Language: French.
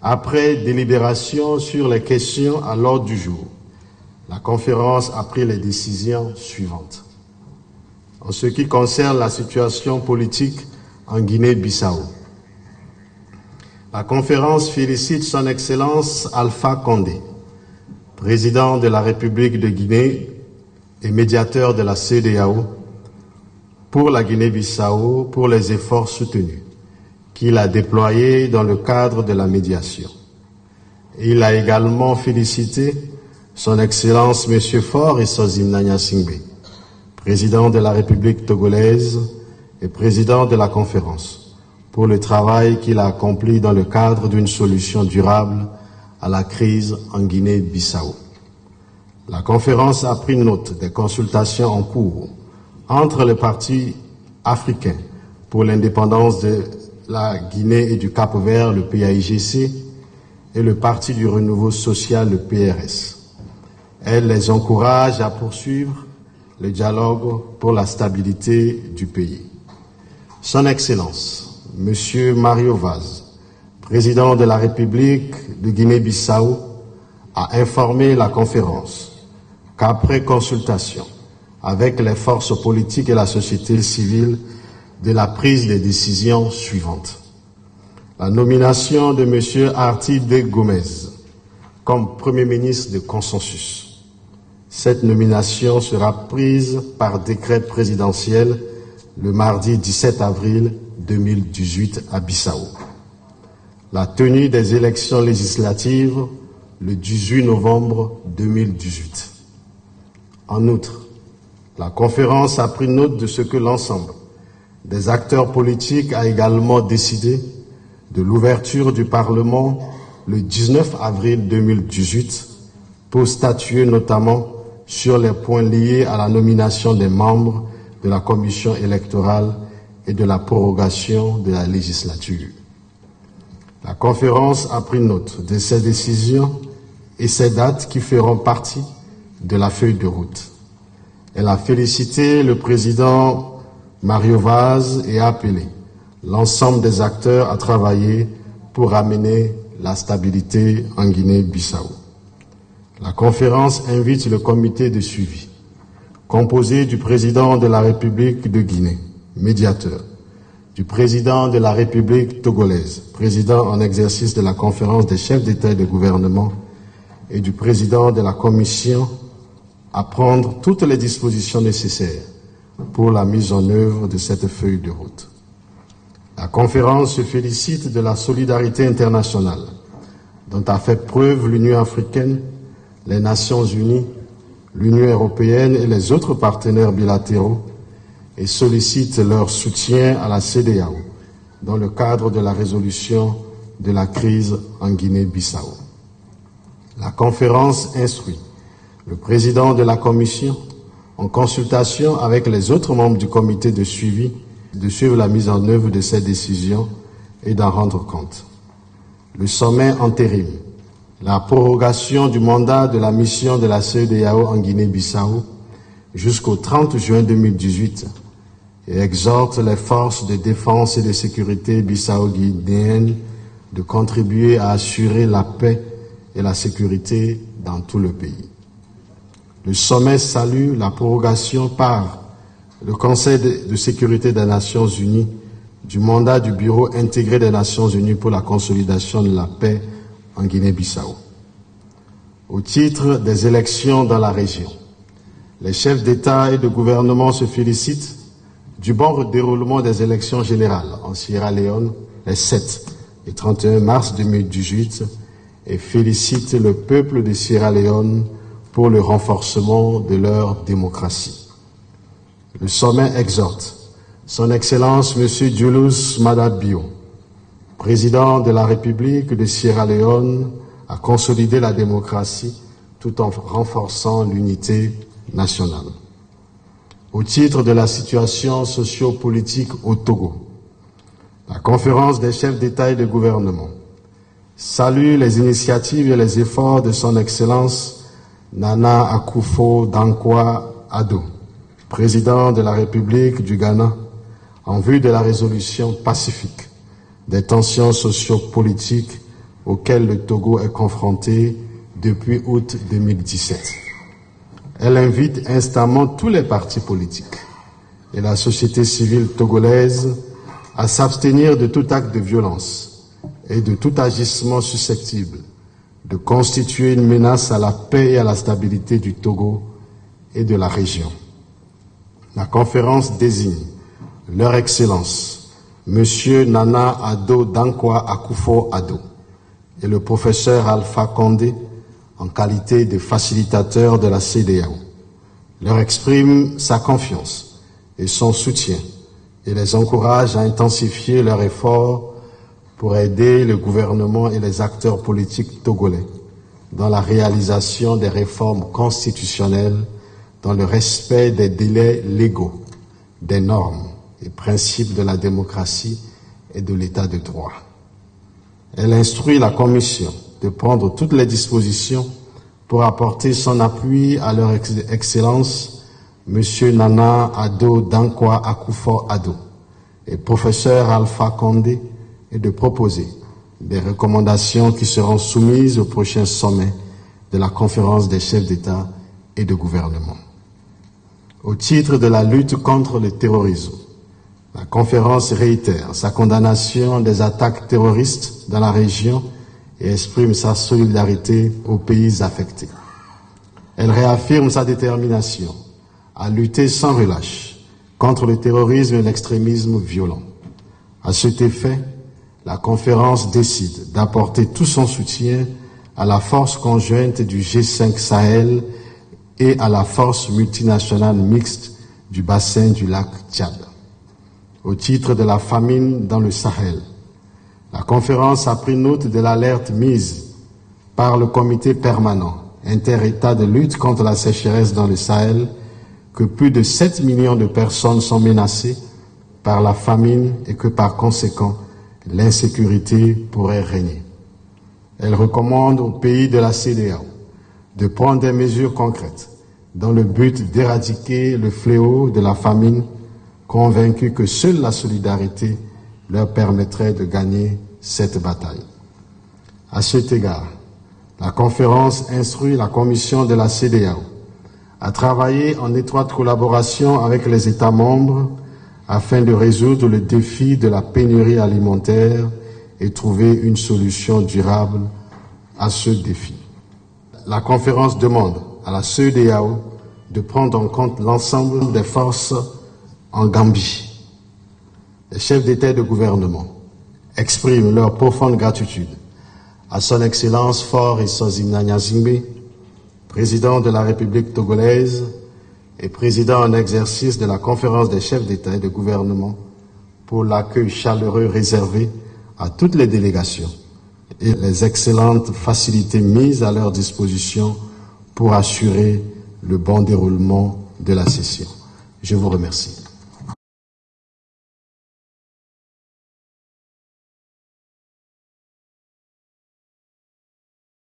Après délibération sur les questions à l'ordre du jour, la conférence a pris les décisions suivantes. En ce qui concerne la situation politique en Guinée-Bissau, la conférence félicite son Excellence Alpha Condé, président de la République de Guinée et médiateur de la CEDEAO, pour la Guinée-Bissau pour les efforts soutenus qu'il a déployés dans le cadre de la médiation. Il a également félicité son Excellence M. Faure Essosim Nanyasingbe, président de la République togolaise et président de la conférence, pour le travail qu'il a accompli dans le cadre d'une solution durable à la crise en Guinée-Bissau. La conférence a pris note des consultations en cours entre le Parti africain pour l'indépendance de la Guinée et du Cap-Vert, le PAIGC, et le Parti du Renouveau social, le PRS. Elle les encourage à poursuivre le dialogue pour la stabilité du pays. Son Excellence, M. Mario Vaz, président de la République de Guinée-Bissau, a informé la conférence qu'après consultation avec les forces politiques et la société civile de la prise des décisions suivantes. La nomination de M. Artide Gomez comme Premier ministre de consensus. Cette nomination sera prise par décret présidentiel le mardi 17 avril 2018 à Bissau. La tenue des élections législatives le 18 novembre 2018. En outre, la conférence a pris note de ce que l'ensemble des acteurs politiques a également décidé de l'ouverture du Parlement le 19 avril 2018 pour statuer notamment sur les points liés à la nomination des membres de la commission électorale et de la prorogation de la législature. La conférence a pris note de ces décisions et ces dates qui feront partie de la feuille de route. Elle a félicité le président Mario Vaz et a appelé l'ensemble des acteurs à travailler pour amener la stabilité en Guinée-Bissau. La conférence invite le comité de suivi, composé du président de la République de Guinée, médiateur, du président de la République togolaise, président en exercice de la conférence des chefs d'État et de gouvernement, et du président de la commission à prendre toutes les dispositions nécessaires pour la mise en œuvre de cette feuille de route. La conférence se félicite de la solidarité internationale dont a fait preuve l'Union africaine, les Nations unies, l'Union européenne et les autres partenaires bilatéraux et sollicite leur soutien à la CEDEAO dans le cadre de la résolution de la crise en Guinée-Bissau. La conférence instruit le président de la Commission, en consultation avec les autres membres du comité de suivi, de suivre la mise en œuvre de ces décisions et d'en rendre compte. Le sommet intérim, la prorogation du mandat de la mission de la CEDEAO en Guinée-Bissau jusqu'au 30 juin 2018 et exhorte les forces de défense et de sécurité bissau-guinéennes de contribuer à assurer la paix et la sécurité dans tout le pays. Le sommet salue la prorogation par le Conseil de sécurité des Nations Unies du mandat du Bureau intégré des Nations Unies pour la consolidation de la paix en Guinée-Bissau. Au titre des élections dans la région, les chefs d'État et de gouvernement se félicitent du bon déroulement des élections générales en Sierra Leone les 7 et 31 mars 2018 et félicitent le peuple de Sierra Leone pour le renforcement de leur démocratie. Le sommet exhorte Son Excellence M. Julius Maada Bio, président de la République de Sierra Leone, à consolider la démocratie tout en renforçant l'unité nationale. Au titre de la situation socio-politique au Togo, la conférence des chefs d'État et de gouvernement salue les initiatives et les efforts de Son Excellence Nana Akufo-Dankwa-Addo, président de la République du Ghana, en vue de la résolution pacifique des tensions socio-politiques auxquelles le Togo est confronté depuis août 2017. Elle invite instamment tous les partis politiques et la société civile togolaise à s'abstenir de tout acte de violence et de tout agissement susceptible de constituer une menace à la paix et à la stabilité du Togo et de la région. La conférence désigne leur Excellence, Monsieur Nana Addo Dankwa Akufo-Addo et le professeur Alpha Condé en qualité de facilitateur de la CEDEAO, leur exprime sa confiance et son soutien et les encourage à intensifier leurs efforts pour aider le gouvernement et les acteurs politiques togolais dans la réalisation des réformes constitutionnelles dans le respect des délais légaux, des normes et principes de la démocratie et de l'état de droit. Elle instruit la Commission de prendre toutes les dispositions pour apporter son appui à leur Excellence, M. Nana Addo Dankwa Akufo-Addo et professeur Alpha Condé, et de proposer des recommandations qui seront soumises au prochain sommet de la conférence des chefs d'État et de gouvernement. Au titre de la lutte contre le terrorisme, la conférence réitère sa condamnation des attaques terroristes dans la région et exprime sa solidarité aux pays affectés. Elle réaffirme sa détermination à lutter sans relâche contre le terrorisme et l'extrémisme violent. À cet effet, la conférence décide d'apporter tout son soutien à la force conjointe du G5 Sahel et à la force multinationale mixte du bassin du lac Tchad. Au titre de la famine dans le Sahel, la conférence a pris note de l'alerte mise par le comité permanent inter-État de lutte contre la sécheresse dans le Sahel que plus de 7 millions de personnes sont menacées par la famine et que par conséquent, l'insécurité pourrait régner. Elle recommande aux pays de la CEDEAO de prendre des mesures concrètes dans le but d'éradiquer le fléau de la famine, convaincus que seule la solidarité leur permettrait de gagner cette bataille. À cet égard, la conférence instruit la Commission de la CEDEAO à travailler en étroite collaboration avec les États membres afin de résoudre le défi de la pénurie alimentaire et trouver une solution durable à ce défi. La conférence demande à la CEDEAO de prendre en compte l'ensemble des forces en Gambie. Les chefs d'État et de gouvernement expriment leur profonde gratitude à son Excellence Faure Essozi Gnassingbé, président de la République togolaise et président en exercice de la conférence des chefs d'État et de gouvernement, pour l'accueil chaleureux réservé à toutes les délégations et les excellentes facilités mises à leur disposition pour assurer le bon déroulement de la session. Je vous remercie.